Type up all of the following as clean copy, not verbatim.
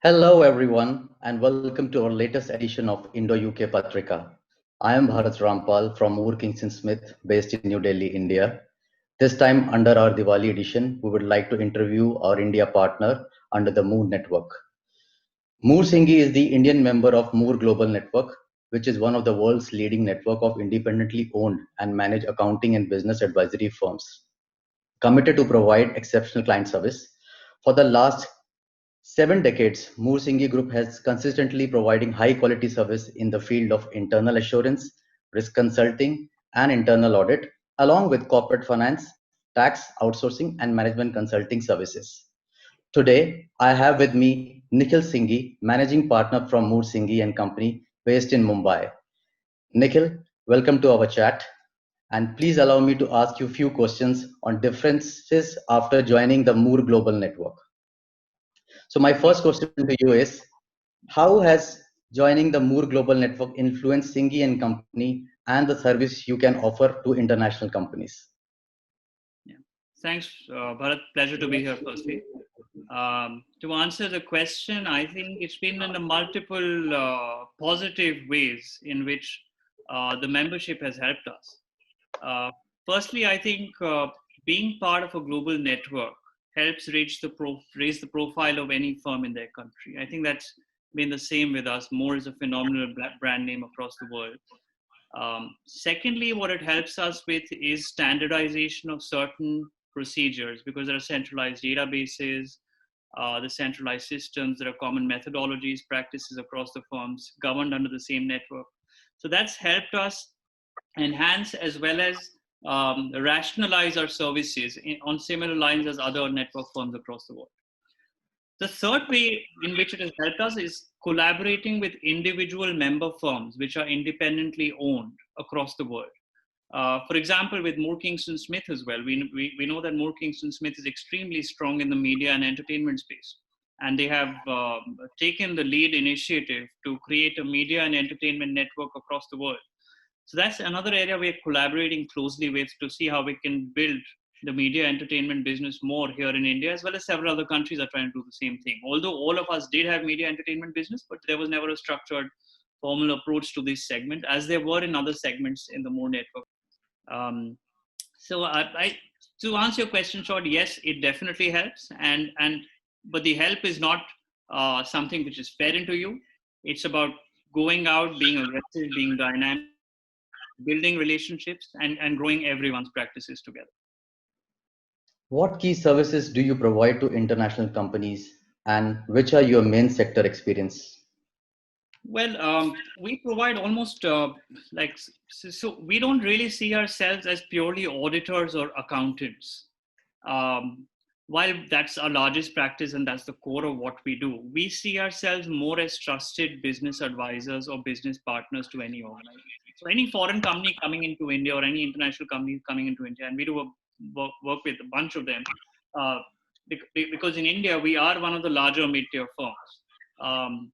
Hello, everyone, and welcome to our latest edition of Indo-UK Patrika. I am Bharat Rampal from Moore Kingston Smith, based in New Delhi, India. This time, under our Diwali edition, we would like to interview our India partner under the Moore Network. Moore Singhi is the Indian member of Moore Global Network, which is one of the world's leading network of independently owned and managed accounting and business advisory firms, committed to provide exceptional client service. For the last 7 decades, Moore Singhi Group has consistently providing high quality service in the field of internal assurance, risk consulting, and internal audit, along with corporate finance, tax, outsourcing, and management consulting services. Today, I have with me Nikhil Singhi, managing partner from Moore Singhi and Company based in Mumbai. Nikhil, welcome to our chat. And please allow me to ask you a few questions on differences after joining the Moore Global Network. So my Sure. first question to you is, how has joining the Moore Global Network influenced Singhi and Company and the service you can offer to international companies? Yeah. Thanks, Bharat. Pleasure to be here, firstly. To answer the question, I think it's been in the multiple positive ways in which the membership has helped us. Uh, Firstly, I think being part of a global network helps raise the profile of any firm in their country. I think that's been the same with us. More is a phenomenal brand name across the world. Secondly, what it helps us with is standardization of certain procedures because there are centralized databases, the centralized systems, there are common methodologies, practices across the firms governed under the same network. So that's helped us enhance as well as rationalize our services on similar lines as other network firms across the world. The third way in which it has helped us is collaborating with individual member firms which are independently owned across the world. For example, with Moore Kingston Smith as well, we know that Moore Kingston Smith is extremely strong in the media and entertainment space. And they have taken the lead initiative to create a media and entertainment network across the world. So that's another area we're collaborating closely with to see how we can build the media entertainment business more here in India, as well as several other countries are trying to do the same thing. Although all of us did have media entertainment business, but there was never a structured formal approach to this segment as there were in other segments in the More network. Um, so to answer your question short, yes, it definitely helps. But the help is not something which is fed into you. It's about going out, being aggressive, being dynamic, building relationships and growing everyone's practices together. What key services do you provide to international companies and which are your main sector experience? Well, we provide almost so we don't really see ourselves as purely auditors or accountants. Um, while that's our largest practice and that's the core of what we do, we see ourselves more as trusted business advisors or business partners to any organization. So any foreign company coming into India or any international company coming into India, and we do work with a bunch of them, uh, because in India we are one of the larger mid-tier firms. Um,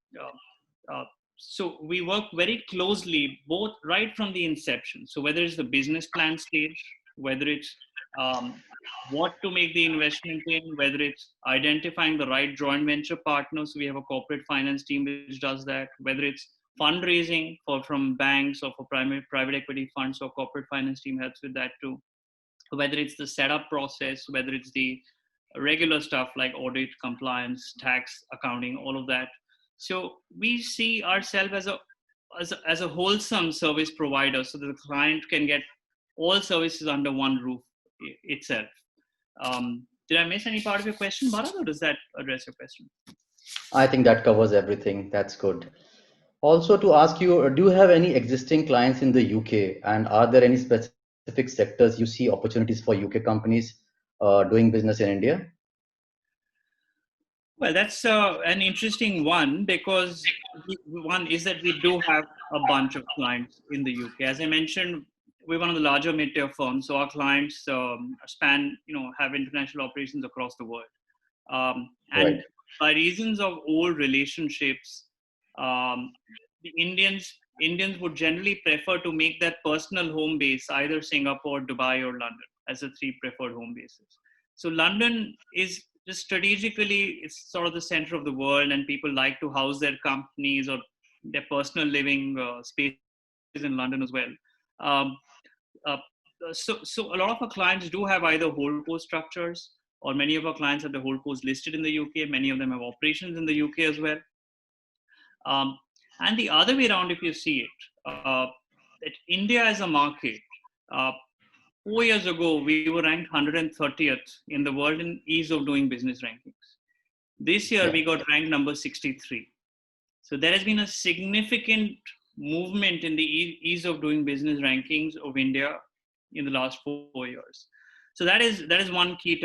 so we work very closely, both right from the inception. So whether it's the business plan stage, whether it's um, what to make the investment in, whether it's identifying the right joint venture partners. We have a corporate finance team which does that. Whether it's fundraising from banks or for private equity funds, or corporate finance team helps with that too. Whether it's the setup process, whether it's the regular stuff like audit, compliance, tax, accounting, all of that. So we see ourselves as a wholesome service provider, so that the client can get all services under one roof itself. Did I miss any part of your question, Bharat, or does that address your question? I think that covers everything. That's good. Also, to ask you, do you have any existing clients in the UK and are there any specific sectors you see opportunities for UK companies doing business in India? Well, that's an interesting one because one is that we do have a bunch of clients in the UK. As I mentioned, we're one of the larger mid-tier firms, so our clients have international operations across the world. And Right. by reasons of old relationships, um, the Indians would generally prefer to make their personal home base either Singapore, Dubai, or London as the three preferred home bases. So London is just strategically, it's sort of the center of the world, and people like to house their companies or their personal living spaces in London as well. Um, uh, so a lot of our clients do have either holdco structures, or many of our clients have the holdcos listed in the UK. Many of them have operations in the UK as well. Um, and the other way around, if you see it, that India as a market, uh, 4 years ago, we were ranked 130th in the world in ease of doing business rankings. This year, Yeah. we got ranked number 63. So there has been a significant movement in the ease of doing business rankings of India in the last 4 years. So that is one key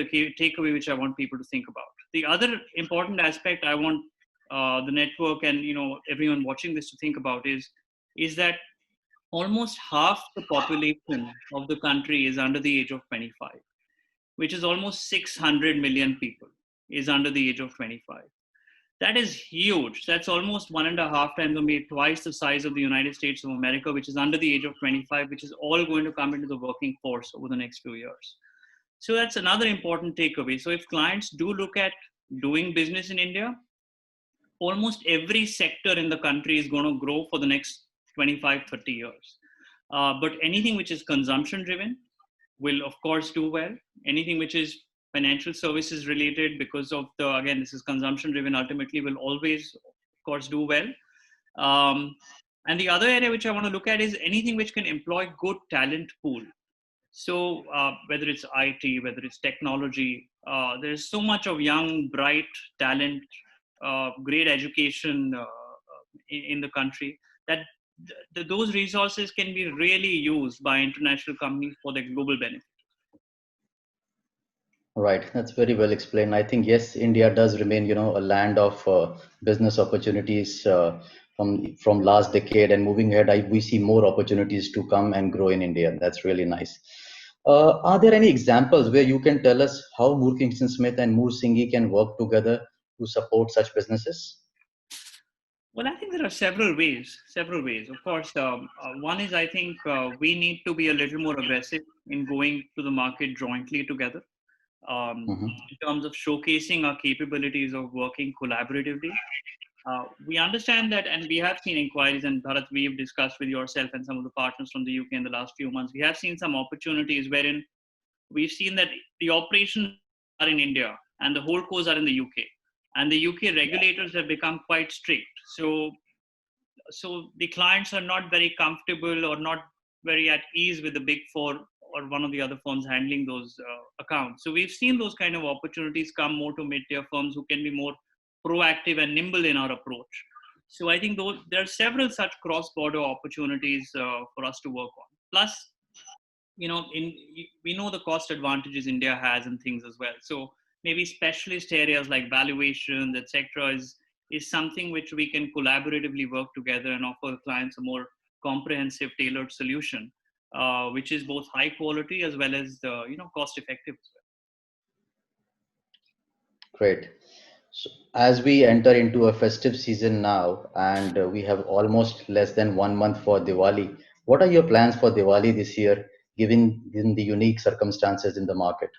takeaway which I want people to think about. The other important aspect I want the network and everyone watching this to think about is that almost half the population of the country is under the age of 25, which is almost 600 million people is under the age of 25. That is huge. That's almost 1.5 times, or maybe twice the size of the United States of America, which is under the age of 25, which is all going to come into the working force over the next few years. So that's another important takeaway. So if clients do look at doing business in India, almost every sector in the country is going to grow for the next 25, 30 years. But anything which is consumption driven will of course do well. Anything which is financial services related, because of again, this is consumption driven, ultimately will always of course do well. And the other area which I want to look at is anything which can employ good talent pool. So whether it's IT, whether it's technology, there's so much of young, bright talent, great education in the country, that those resources can be really used by international companies for their global benefit. Right, that's very well explained. I think yes, India does remain, a land of business opportunities from last decade, and moving ahead, we see more opportunities to come and grow in India. That's really nice. Are there any examples where you can tell us how Moore Kingston Smith and Moore Singhi can work together to support such businesses? Well, I think there are several ways. Several ways. Of course, one is I think we need to be a little more aggressive in going to the market jointly together, Hmm. in terms of showcasing our capabilities of working collaboratively. We understand that, and we have seen inquiries, and Bharat, we've discussed with yourself and some of the partners from the UK in the last few months. We have seen some opportunities wherein we've seen that the operations are in India and the holdcos are in the UK, and the UK regulators have become quite strict. So the clients are not very comfortable or not very at ease with the big four or one of the other firms handling those accounts. So we've seen those kind of opportunities come more to mid-tier firms who can be more proactive and nimble in our approach. So I think there are several such cross-border opportunities for us to work on. Plus, we know the cost advantages India has and things as well. So maybe specialist areas like valuations, etc., is something which we can collaboratively work together and offer clients a more comprehensive, tailored solution, which is both high quality as well as cost effective as Great. So as we enter into a festive season now, and we have almost less than 1 month for Diwali, what are your plans for Diwali this year, given the unique circumstances in the market?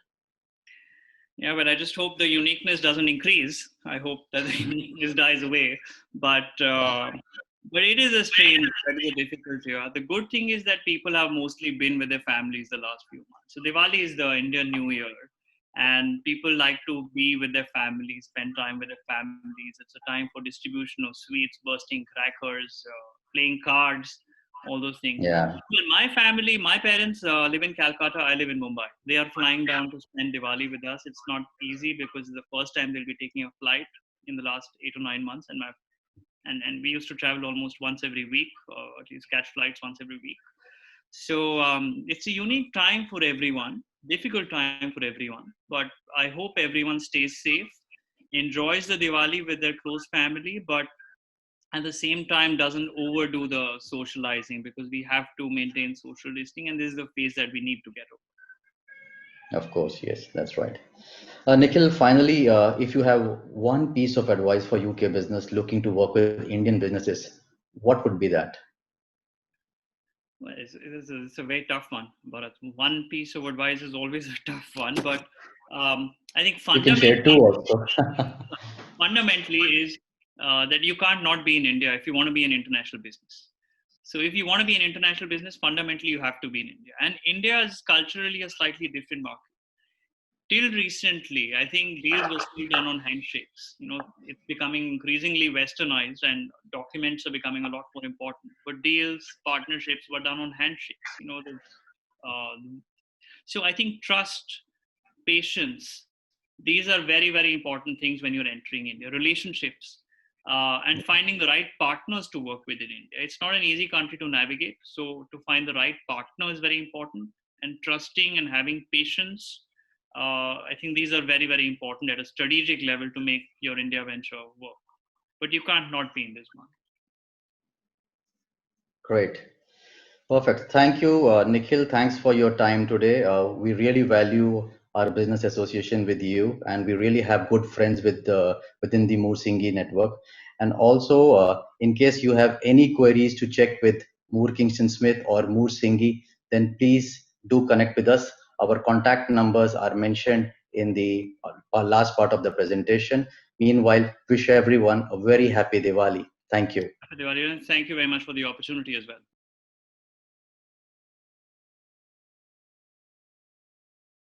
Yeah, but I just hope the uniqueness doesn't increase. I hope that the uniqueness dies away. But it is a strain. That is a difficult year. The good thing is that people have mostly been with their families the last few months. So Diwali is the Indian New Year, and people like to be with their families, spend time with their families. It's a time for distribution of sweets, bursting crackers, playing cards, all those things. Yeah. Well, my family, my parents live in Calcutta. I live in Mumbai. They are flying down to spend Diwali with us. It's not easy because it's the first time they'll be taking a flight in the last 8 or 9 months, and we used to travel almost once every week, or at least catch flights once every week. So it's a unique time for everyone, difficult time for everyone. But I hope everyone stays safe, enjoys the Diwali with their close family, but at the same time doesn't overdo the socializing, because we have to maintain social distancing, and this is the phase that we need to get over. Of course, yes, that's right. Nikhil, finally, if you have one piece of advice for UK business looking to work with Indian businesses, what would be that? Well, it's a very tough one, but one piece of advice is always a tough one. But I think You can share two also. fundamentally is that you can't not be in India if you want to be an international business. So if you want to be an international business, fundamentally you have to be in India. And India is culturally a slightly different market. Till recently, I think deals were still done on handshakes. It's becoming increasingly westernized, and documents are becoming a lot more important. But deals, partnerships were done on handshakes. So I think trust, patience, these are very, very important things when you're entering India. Relationships, and finding the right partners to work with in India. It's not an easy country to navigate. So to find the right partner is very important, and trusting and having patience. I think these are very, very important at a strategic level to make your India venture work. But you can't not be in this market. Great. Perfect. Thank you, Nikhil. Thanks for your time today. We really value our business association with you, and we really have good friends within the Moore Singhi network. And also, in case you have any queries to check with Moore Kingston Smith or Moore Singhi, then please do connect with us. Our contact numbers are mentioned in the last part of the presentation. Meanwhile, wish everyone a very happy Diwali. Thank you. Thank you very much for the opportunity as well.